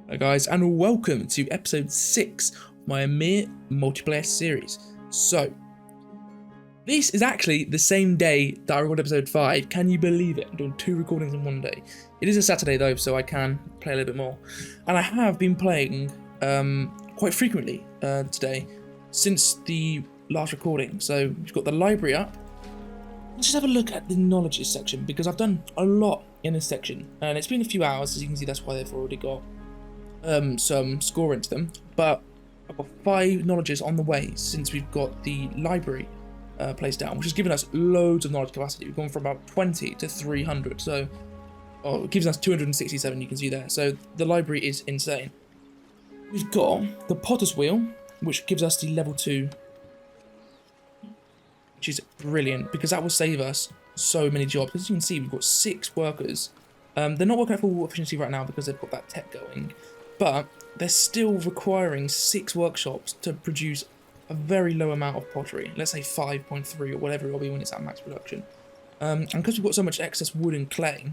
Hi guys, and welcome to episode 6 of my Ymir multiplayer series. So, this is actually the same day that I recorded episode 5. Can you believe it? I'm doing 2 recordings in one day. It is a Saturday though, so I can play a little bit more. And I have been playing quite frequently today, since the last recording. So, we've got the library up. Let's just have a look at the knowledges section, because I've done a lot in this section. And it's been a few hours, as you can see, that's why they've already got some score into them, but I've got 5 knowledges on the way since we've got the library placed down, which has given us loads of knowledge capacity. We've gone from about 20 to 300, so it gives us 267, you can see there. So the library is insane. We've got the potter's wheel, which gives us the level 2, which is brilliant because that will save us so many jobs. As you can see, we've got 6 workers. They're not working at full efficiency right now because they've got that tech going, but they're still requiring 6 workshops to produce a very low amount of pottery. Let's say 5.3 or whatever it will be when it's at max production. And because we've got so much excess wood and clay,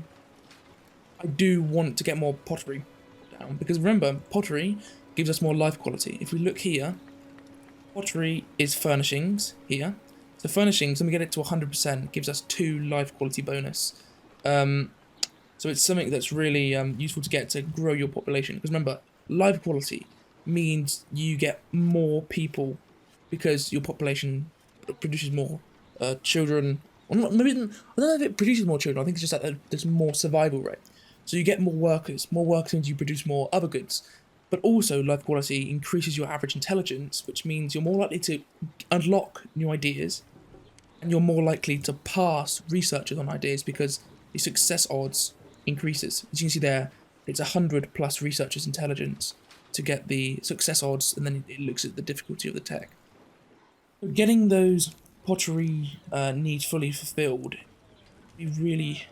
I do want to get more pottery down, because remember, pottery gives us more life quality. If we look here, pottery is furnishings here. So furnishings, when we get it to 100%, gives us 2 life quality bonus. So it's something that's really useful to get to grow your population. Because remember, life quality means you get more people because your population produces more children. Well, maybe I don't know if it produces more children. I think it's just that there's more survival rate. So you get more workers. More workers means you produce more other goods. But also, life quality increases your average intelligence, which means you're more likely to unlock new ideas, and you're more likely to pass researchers on ideas because the success odds increases. As you can see there, it's 100 plus researchers' intelligence to get the success odds, and then it looks at the difficulty of the tech. So getting those pottery needs fully fulfilled be really,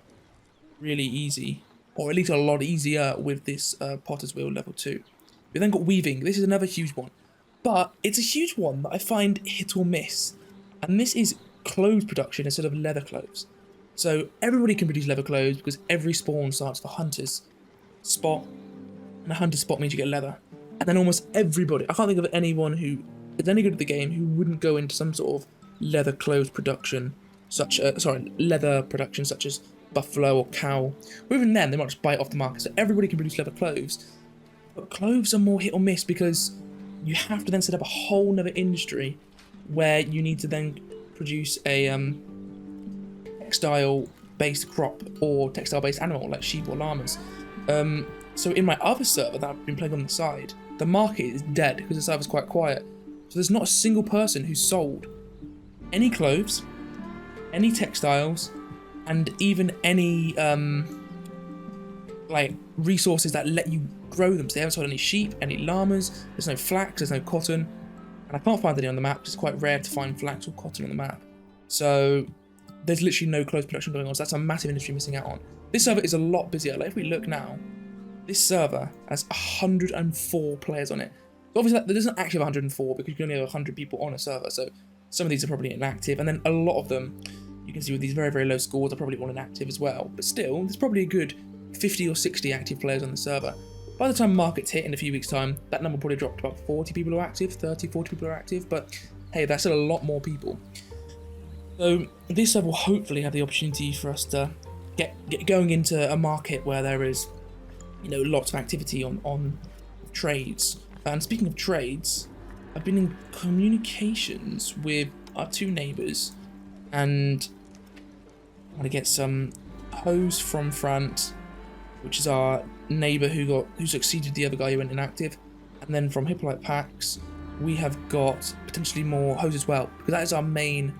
really easy, or at least a lot easier with this potter's wheel level 2. We then got weaving. This is another huge one, but it's a huge one that I find hit or miss, and this is clothes production instead of leather clothes. So everybody can produce leather clothes because every spawn starts with a hunter's spot, and a hunter's spot means you get leather. And then almost everybody, I can't think of anyone who is any good at the game who wouldn't go into some sort of leather clothes production, leather production such as buffalo or cow. Or even then, they might just buy it off the market. So everybody can produce leather clothes, but clothes are more hit or miss because you have to then set up a whole nother industry where you need to then produce a textile-based crop or textile-based animal like sheep or llamas. So in my other server that I've been playing on the side, the market is dead because the server's quite quiet. So there's not a single person who's sold any clothes, any textiles, and even any like resources that let you grow them. So they haven't sold any sheep, any llamas. There's no flax, there's no cotton, and I can't find any on the map. It's quite rare to find flax or cotton on the map. So there's literally no clothes production going on, so that's a massive industry missing out on. This server is a lot busier. Like if we look now, this server has 104 players on it. So obviously there isn't actually 104 because you can only have 100 people on a server, so some of these are probably inactive, and then a lot of them, you can see with these very, very low scores, are probably all inactive as well. But still, there's probably a good 50 or 60 active players on the server. By the time markets hit in a few weeks' time, that number will probably drop to about 40 people who are active, 30, 40 people who are active, but hey, that's still a lot more people. So this server will hopefully have the opportunity for us to get going into a market where there is, lots of activity on trades. And speaking of trades, I've been in communications with our 2 neighbours, and I'm gonna get some hose from front, which is our neighbour who succeeded the other guy who went inactive, and then from Hippolyte Packs we have got potentially more hose as well, because that is our main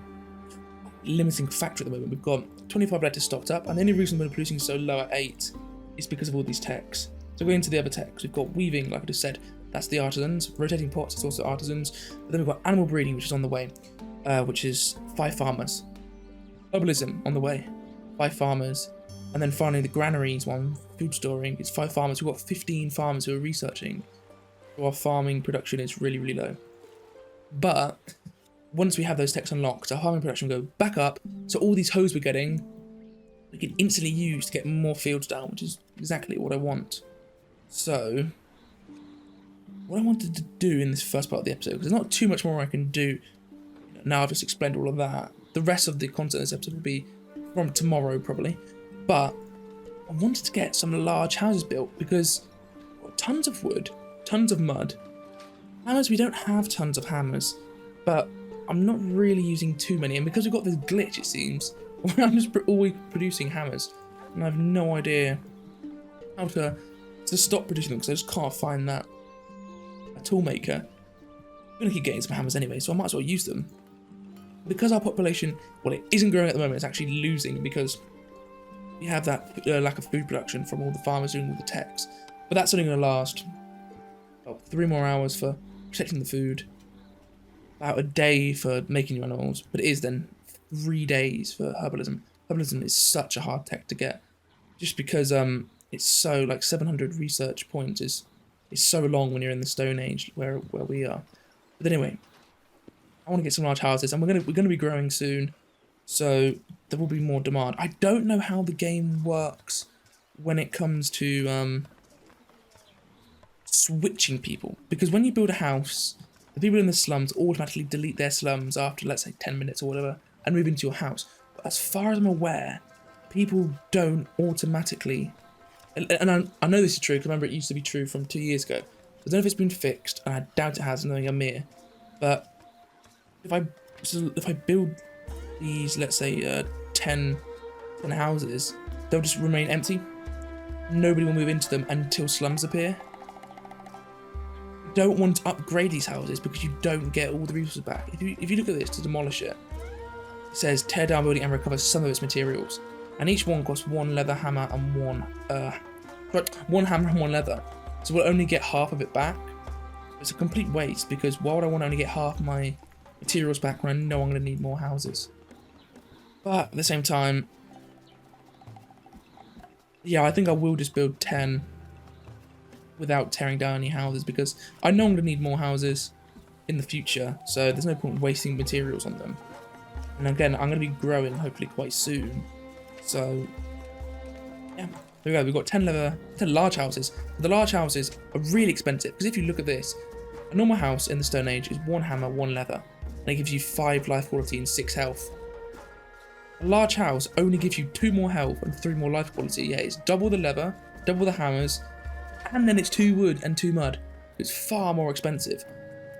limiting factor at the moment. We've got 25 letters stocked up, and the only reason we're producing so low at 8 is because of all these techs. So going into the other techs, we've got weaving, like I just said, that's the artisans. Rotating pots is also artisans. But then we've got animal breeding, which is on the way, which is 5 farmers. Herbalism on the way, 5 farmers. And then finally the granaries one, food storing, it's 5 farmers. We've got 15 farmers who are researching. So our farming production is really, really low. But once we have those techs unlocked, our farming production will go back up. So all these hoes we're getting, we can instantly use to get more fields down, which is exactly what I want. So what I wanted to do in this first part of the episode, because there's not too much more I can do. Now I've just explained all of that. The rest of the content of this episode will be from tomorrow probably. But I wanted to get some large houses built because we've got tons of wood, tons of mud. Hammers, we don't have tons of hammers, but I'm not really using too many. And because we've got this glitch, it seems, I'm just always producing hammers. And I have no idea how to stop producing them because I just can't find that a tool maker. I'm going to keep getting some hammers anyway, so I might as well use them. Because our population, well, it isn't growing at the moment, it's actually losing because we have that lack of food production from all the farmers doing all the techs. But that's only going to last about 3 more hours for protecting the food, about a day for making new animals, but it is then 3 days for herbalism. Herbalism is such a hard tech to get, just because it's so, like, 700 research points is so long when you're in the Stone Age where we are. But anyway, I want to get some large houses, and we're gonna be growing soon, so there will be more demand. I don't know how the game works when it comes to switching people, because when you build a house, the people in the slums automatically delete their slums after, let's say, 10 minutes or whatever, and move into your house. But as far as I'm aware, people don't automatically, and I know this is true because remember it used to be true from 2 years ago. I don't know if it's been fixed, and I doubt it has, knowing Ymir. But if I build these, let's say, 10 houses, they'll just remain empty. Nobody will move into them until slums appear. You don't want to upgrade these houses because you don't get all the resources back. If you look at this to demolish it, it says tear down building and recover some of its materials, and each one costs 1 leather hammer and 1 hammer and 1 leather. So we'll only get half of it back. It's a complete waste because why would I want to only get half my materials back when I know I'm going to need more houses? But at the same time, yeah, I think I will just build 10 without tearing down any houses because I know I'm going to need more houses in the future, so there's no point wasting materials on them. And again, I'm going to be growing hopefully quite soon, so yeah, there we go. We've got 10 large houses. The large houses are really expensive because if you look at this, a normal house in the Stone Age is 1 hammer, 1 leather, and it gives you 5 life quality and 6 health. A large house only gives you 2 more health and 3 more life quality. Yeah, it's double the leather, double the hammers, and then it's 2 wood and 2 mud. It's far more expensive.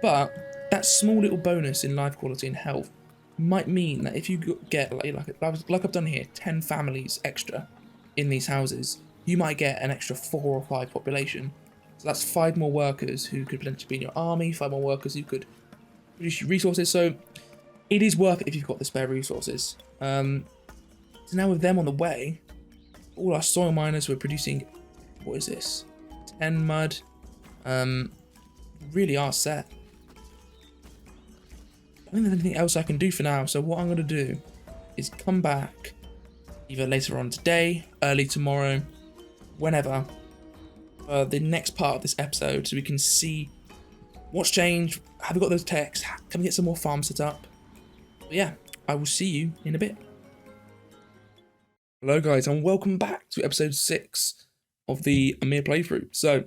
But that small little bonus in life quality and health might mean that if you get, like I've done here, 10 families extra in these houses, you might get an extra 4 or 5 population. So that's 5 more workers who could potentially be in your army, 5 more workers who could produce resources. So it is worth it if you've got the spare resources. So now with them on the way, all our soil miners who are producing, what is this? 10 mud, really are set. I don't think there's anything else I can do for now, so what I'm going to do is come back either later on today, early tomorrow, whenever, for the next part of this episode so we can see what's changed, have we got those techs, can we get some more farms set up. But yeah, I will see you in a bit. Hello guys, and welcome back to episode 6 of the Ymir playthrough. So,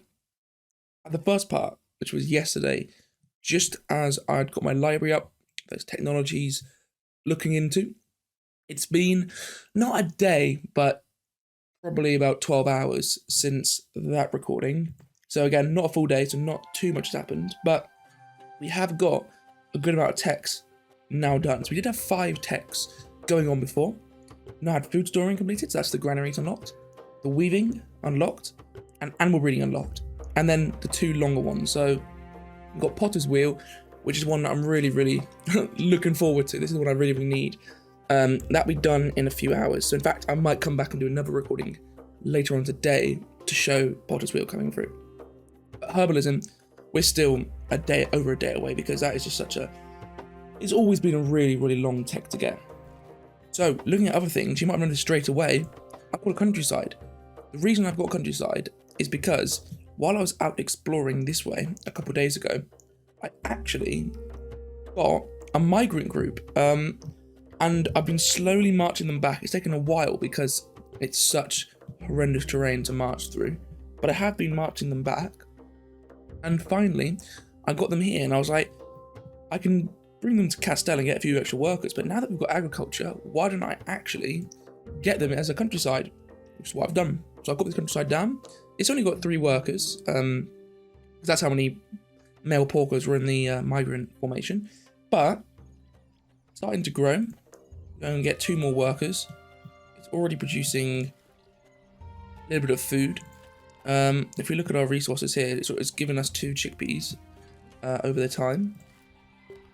at the first part, which was yesterday, just as I'd got my library up, those technologies looking into, it's been not a day, but probably about 12 hours since that recording. So again, not a full day, so not too much has happened, but we have got a good amount of techs now done. So we did have 5 techs going on before. Now I had food storing completed, so that's the granaries unlocked, the weaving unlocked, and animal breeding unlocked, and then the 2 longer ones. So we've got potter's wheel, which is one that I'm really looking forward to. This is what I really need. That'll be done in a few hours. So in fact, I might come back and do another recording later on today to show potter's wheel coming through. But herbalism, we're still over a day away because that is just it's always been a really long tech to get. So looking at other things, you might notice straight away, I've got a countryside. The reason I've got countryside is because while I was out exploring this way a couple of days ago, I actually got a migrant group, and I've been slowly marching them back. It's taken a while because it's such horrendous terrain to march through, but I have been marching them back. And finally, I got them here, and I was like, I can bring them to Castell and get a few extra workers, but now that we've got agriculture, why don't I actually get them as a countryside? Which is what I've done. So I've got this countryside down. It's only got 3 workers, because that's how many male porcos were in the migrant formation. But starting to grow. We're going to get 2 more workers. It's already producing a little bit of food. If we look at our resources here, it's given us 2 chickpeas over the time.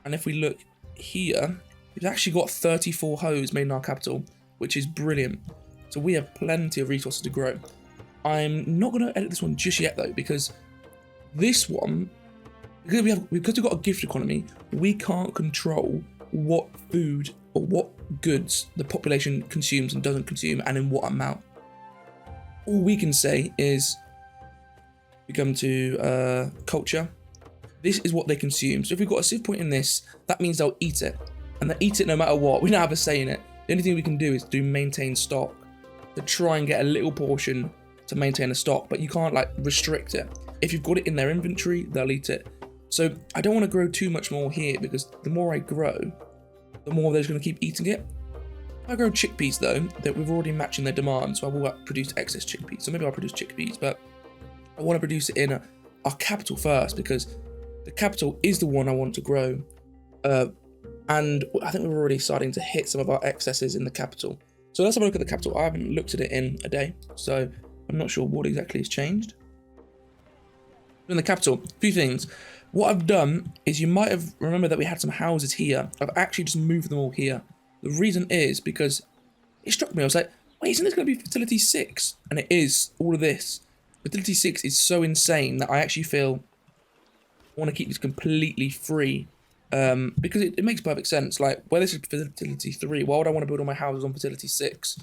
And if we look here, we've actually got 34 hoes made in our capital, which is brilliant. So we have plenty of resources to grow. I'm not going to edit this one just yet though, because this one, because we've got a gift economy, we can't control what food or what goods the population consumes and doesn't consume, and in what amount. All we can say is, we come to culture. This is what they consume. So if we've got a sieve point in this, that means they'll eat it. And they'll eat it no matter what. We don't have a say in it. The only thing we can do is do maintain stock, to try and get a little portion to maintain a stock, but you can't like restrict it. If you've got it in their inventory, they'll eat it. So I don't want to grow too much more here, because the more I grow, the more they're going to keep eating it. If I grow chickpeas though, that we're already matching their demand, so I will produce excess chickpeas. So maybe I'll produce chickpeas, but I want to produce it in our capital first, because the capital is the one I want to grow. And I think we're already starting to hit some of our excesses in the capital. So let's have a look at the capital. I haven't looked at it in a day, so I'm not sure what exactly has changed. In the capital, a few things. What I've done is, you might have remembered that we had some houses here. I've actually just moved them all here. The reason is because it struck me. I was like, wait, isn't this going to be Fertility 6? And it is, all of this. Fertility 6 is so insane that I actually feel I want to keep this completely free. Because it makes perfect sense. Like, where this is Fertility 3, why would I want to build all my houses on Fertility 6?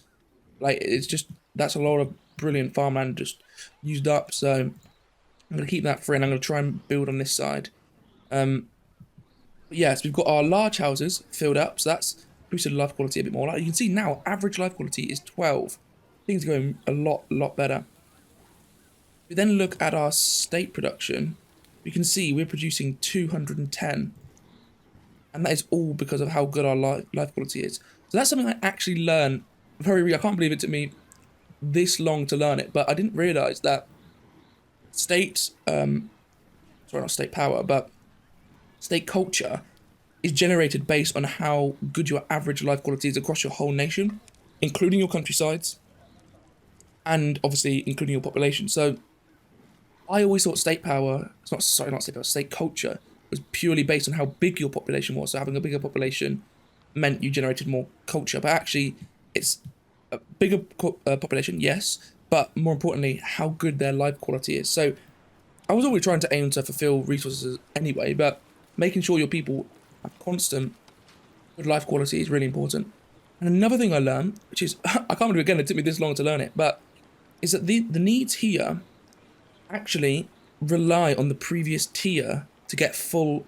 Like, it's just, that's a lot of brilliant farmland just used up. So I'm going to keep that free, and I'm going to try and build on this side. Yes, we've got our large houses filled up, so that's boosted life quality a bit more. Like you can see now, average life quality is 12. Things are going a lot better. We then look at our state production. We can see we're producing 210. And that is all because of how good our life quality is. So that's something I actually learned I can't believe it took me this long to learn it, but I didn't realise that state, sorry, not state power, but state culture is generated based on how good your average life quality is across your whole nation, including your countrysides, and obviously including your population. So I always thought state power, not state power, state culture was purely based on how big your population was. So having a bigger population meant you generated more culture, but actually it's a bigger population, yes, but more importantly, how good their life quality is. So I was always trying to aim to fulfill resources anyway, but making sure your people have constant good life quality is really important. And another thing I learned, which is, I can't believe again it took me this long to learn it, but is that the needs here actually rely on the previous tier to get full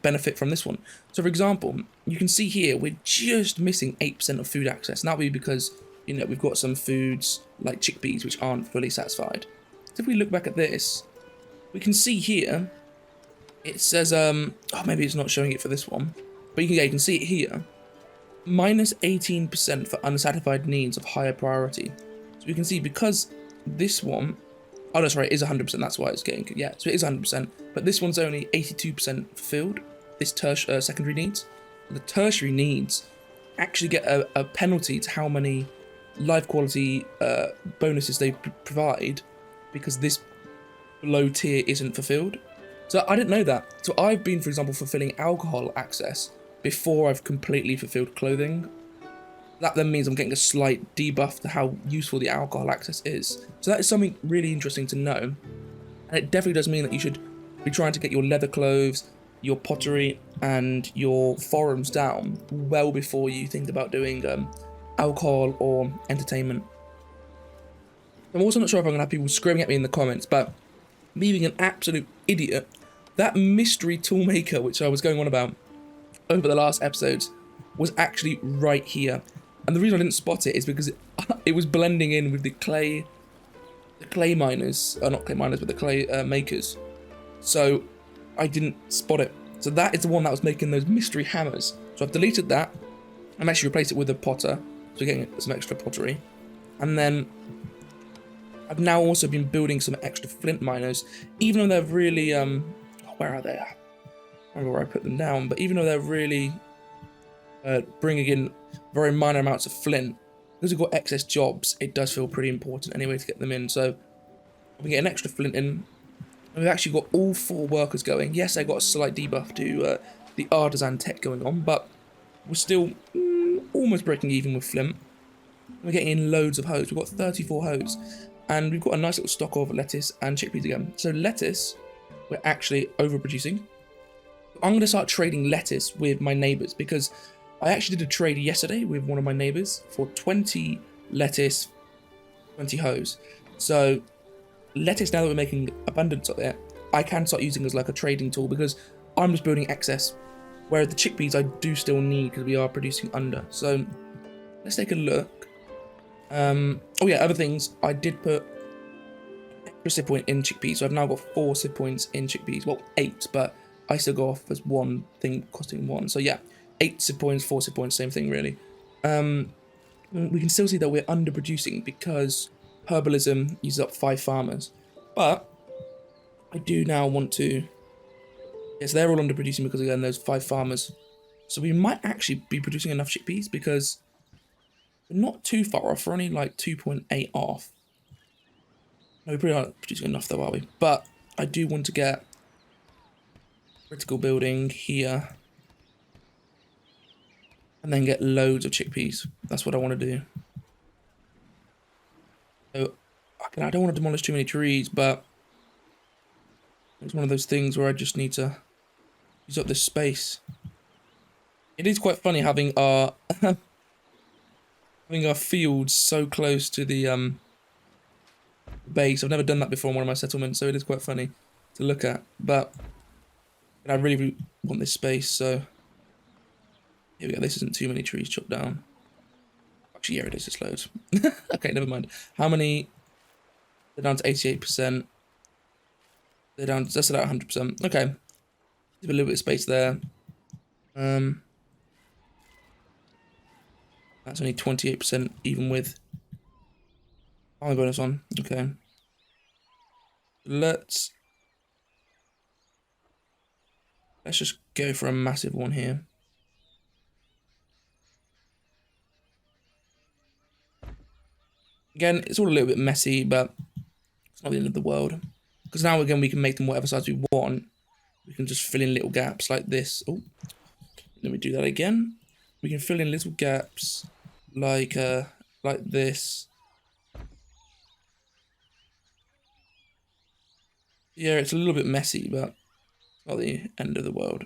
benefit from this one. So for example, you can see here we're just missing 8% of food access, and that'll be because we've got some foods like chickpeas which aren't fully satisfied. So if we look back at this, we can see here it says maybe it's not showing it for this one, but you can see it here, minus 18% for unsatisfied needs of higher priority. So we can see because this one, oh no, sorry, it is 100%, that's why it's getting, yeah, so it is 100%, but this one's only 82% fulfilled, this secondary needs. The tertiary needs actually get a penalty to how many life quality bonuses they provide, because this below tier isn't fulfilled. So I didn't know that. So I've been, for example, fulfilling alcohol access before I've completely fulfilled clothing. That then means I'm getting a slight debuff to how useful the alcohol access is. So that is something really interesting to know. And it definitely does mean that you should be trying to get your leather clothes, your pottery, and your forums down well before you think about doing alcohol or entertainment. I'm also not sure if I'm going to have people screaming at me in the comments, but me being an absolute idiot, that mystery toolmaker which I was going on about over the last episodes was actually right here. And the reason I didn't spot it is because it was blending in with the clay miners, not clay miners, but the clay makers. so I didn't spot it. So that is the one that was making those mystery hammers. So I've deleted that. I'm actually replaced it with a potter, so we're getting some extra pottery. And then I've now also been building some extra flint miners, even though they're really, where are they? I don't remember where I put them down, but even though they're really bringing in very minor amounts of flint, because we've got excess jobs, it does feel pretty important anyway to get them in. So we get an extra flint in, and we've actually got all 4 workers going. Yes, I got a slight debuff to the artisan tech going on, but we're still almost breaking even with flint. We're getting in loads of hoes. We've got 34 hoes, and we've got a nice little stock of lettuce and chickpeas again. So lettuce, we're actually overproducing. I'm going to start trading lettuce with my neighbours, because I actually did a trade yesterday with one of my neighbours for 20 lettuce, 20 hoes. So lettuce, now that we're making abundance of it, I can start using as like a trading tool, because I'm just building excess. Whereas the chickpeas I do still need, because we are producing under. So let's take a look. Oh yeah, other things, I did put extra civ point in chickpeas, so I've now got 4 civ points in chickpeas. Well, 8, but I still go off as one thing costing 1. So yeah, 8 civ points, 4 civ points, same thing really. We can still see that we're underproducing because herbalism uses up 5 farmers. But I do now want to... Yes, they're all underproducing because again, there's 5 farmers. So we might actually be producing enough chickpeas, because we're not too far off. We're only like 2.8 off. No, we probably aren't producing enough though, are we? But I do want to get critical building here, and then get loads of chickpeas. That's what I want to do. So I don't want to demolish too many trees, but it's one of those things where I just need to use up this space. It is quite funny having our having our fields so close to the base. I've never done that before in one of my settlements, so it is quite funny to look at. But I really want this space, so here we go. This isn't too many trees chopped down. Actually, yeah, it is. It's loads. Okay, never mind. How many? They're down to 88%. They're down. That's about 100%. Okay, give a little bit of space there. That's only 28%, even with my bonus on. Okay, let's just go for a massive one here. Again, it's all a little bit messy, but it's not the end of the world. Because now, again, we can make them whatever size we want. We can just fill in little gaps like this. Oh, let me do that again. We can fill in little gaps like this. Yeah, it's a little bit messy, but it's not the end of the world.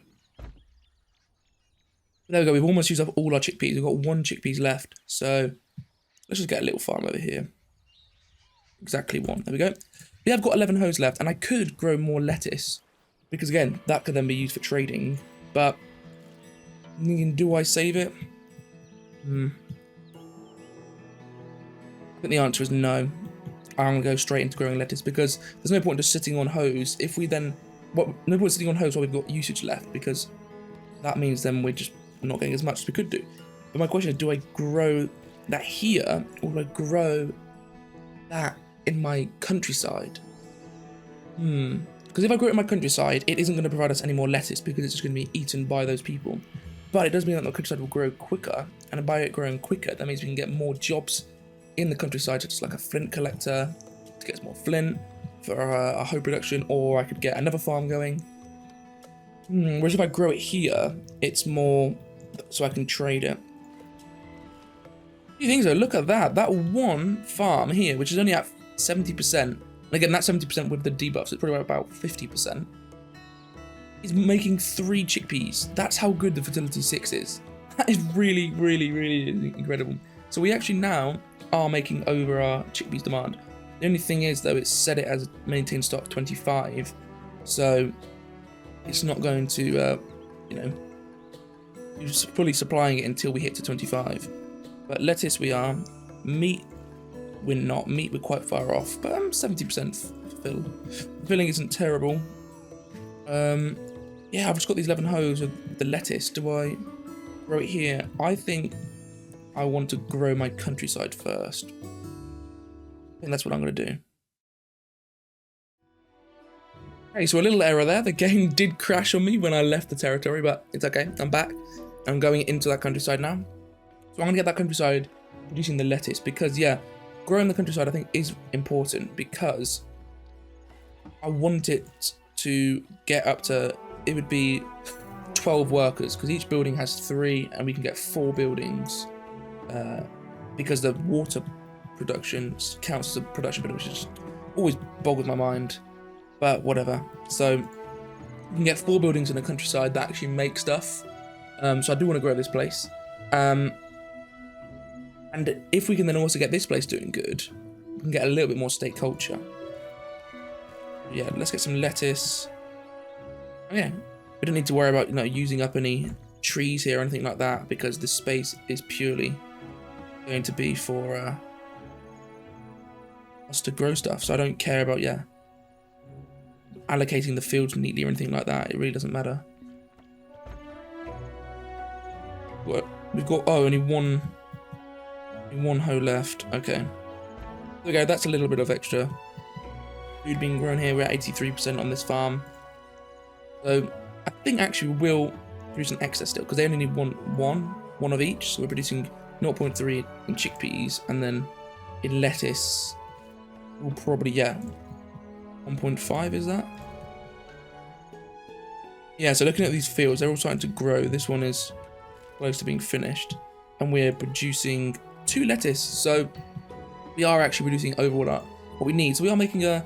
There we go. We've almost used up all our chickpeas. We've got 1 chickpeas left. So let's just get a little farm over here. Exactly 1. There we go. We have got 11 hoes left, and I could grow more lettuce, because again, that could then be used for trading. But do I save it? I think the answer is no. I'm gonna go straight into growing lettuce, because there's no point just sitting on hoes if we then... Well, no point sitting on hoes while we've got usage left, because that means then we're just not getting as much as we could do. But my question is, do I grow that here, or do I grow that in my countryside? Because if I grow it in my countryside, it isn't going to provide us any more lettuce, because it's just going to be eaten by those people. But it does mean that the countryside will grow quicker, and by it growing quicker, that means we can get more jobs in the countryside, such as like a flint collector to get some more flint for a hoe production, or I could get another farm going. Whereas if I grow it here, it's more so I can trade it. You think so? Look at that. That one farm here, which is only at 70%. And again, that's 70% with the debuffs. So it's probably about 50%. Is making 3 chickpeas. That's how good the fertility 6 is. That is really, really, really incredible. So we actually now are making over our chickpeas demand. The only thing is, though, it's set it as maintain stock 25. So it's not going to, you know, fully supplying it until we hit to 25. But lettuce we are. Meat we're not. Meat we're quite far off, but 70% fill. Filling isn't terrible. Yeah, I've just got these 11 hoes with the lettuce. Do I grow it here? I think I want to grow my countryside first. I think that's what I'm going to do. Okay, so a little error there. The game did crash on me when I left the territory, but it's okay. I'm back. I'm going into that countryside now. So I'm going to get that countryside producing the lettuce because, yeah, growing the countryside I think is important because I want it to get up to, it would be 12 workers because each building has 3 and we can get 4 buildings because the water production counts as a production building, which just always boggles my mind. But whatever. So you can get 4 buildings in the countryside that actually make stuff. So I do want to grow this place. And if we can then also get this place doing good, we can get a little bit more state culture. Yeah, let's get some lettuce. Oh yeah, we don't need to worry about using up any trees here or anything like that because this space is purely going to be for us to grow stuff. So I don't care about allocating the fields neatly or anything like that. It really doesn't matter. What we've got? Oh, only one hoe left. Okay. There we go. That's a little bit of extra food being grown here. We're at 83% on this farm. So I think actually we'll produce an excess still because they only need one of each. So we're producing 0.3 in chickpeas and then in lettuce we'll probably 1.5 is that? Yeah, so looking at these fields, they're all starting to grow. This one is close to being finished. And we're producing 2 lettuce. So we are actually producing overall what we need. So we are making a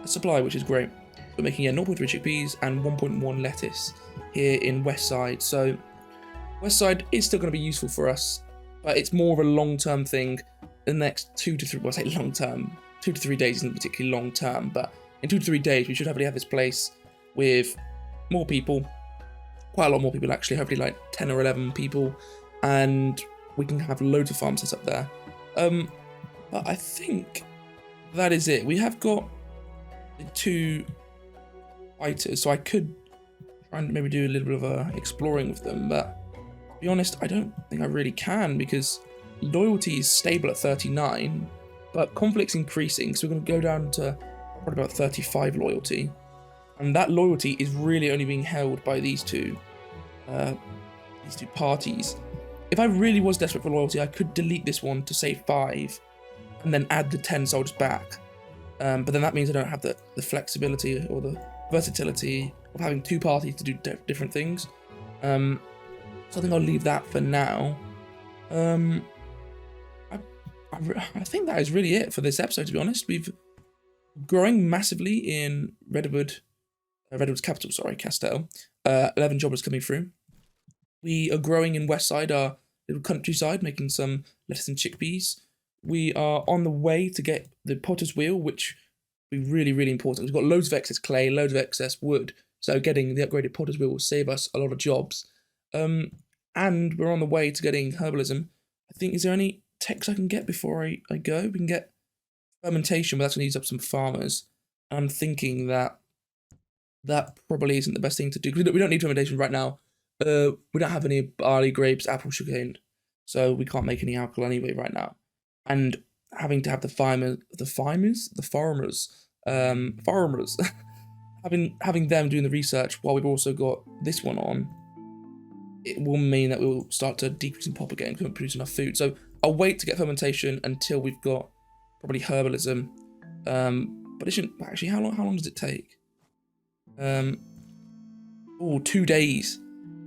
supply, which is great. We're making 0.3 chickpeas and 1.1 lettuce here in West Side. So West Side is still going to be useful for us, but it's more of a long-term thing. The next 2 to 3, well, I say long-term, 2 to 3 days isn't particularly long-term, but in 2 to 3 days, we should hopefully have this place with more people, quite a lot more people actually, hopefully like 10 or 11 people, and we can have loads of farms set up there. But I think that is it. We have got the 2 fighters, so I could try and maybe do a little bit of exploring with them, but to be honest, I don't think I really can because loyalty is stable at 39, but conflict's increasing, so we're going to go down to probably about 35 loyalty. And that loyalty is really only being held by these two parties. If I really was desperate for loyalty, I could delete this one to save 5 and then add the 10 soldiers back. But then that means I don't have the flexibility or the versatility of having 2 parties to do different things. So I think I'll leave that for now. I think that is really it for this episode, to be honest. We've growing massively in Redwood's capital, Castell. 11 jobbers coming through. We are growing in West Side, our little countryside, making some lettuce and chickpeas. We are on the way to get the potter's wheel, which will be really, really important. We've got loads of excess clay, loads of excess wood, so getting the upgraded potter's wheel will save us a lot of jobs. And we're on the way to getting herbalism. I think, is there any techs I can get before I go? We can get fermentation, but that's going to use up some farmers. I'm thinking that probably isn't the best thing to do, because we don't need fermentation right now. We don't have any barley, grapes, apple, sugarcane, so we can't make any alcohol anyway right now. And having to have the farmers, having them doing the research while we've also got this one on, it will mean that we'll start to decrease in pop again because we don't produce enough food. So I'll wait to get fermentation until we've got probably herbalism. But it shouldn't actually. How long does it take? 2 days.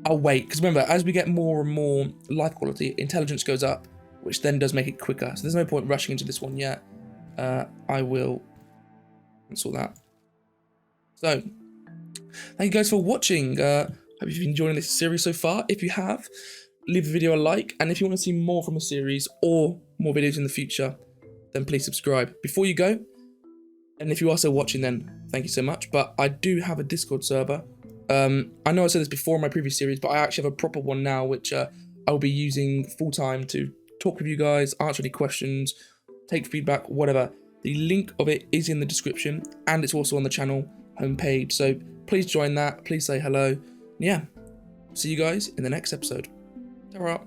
I'll wait, because remember, as we get more and more life quality, intelligence goes up, which then does make it quicker. So there's no point rushing into this one yet. I will cancel that. So, thank you guys for watching. Hope you've been enjoying this series so far. If you have, leave the video a like, and if you want to see more from the series or more videos in the future, then please subscribe. Before you go, and if you are still watching, then thank you so much. But I do have a Discord server. I know I said this before in my previous series, but I actually have a proper one now, which I'll be using full time to talk with you guys, answer any questions, take feedback, whatever. The link of it is in the description, and it's also on the channel homepage. So please join that. Please say hello. Yeah, see you guys in the next episode. Ta-ra.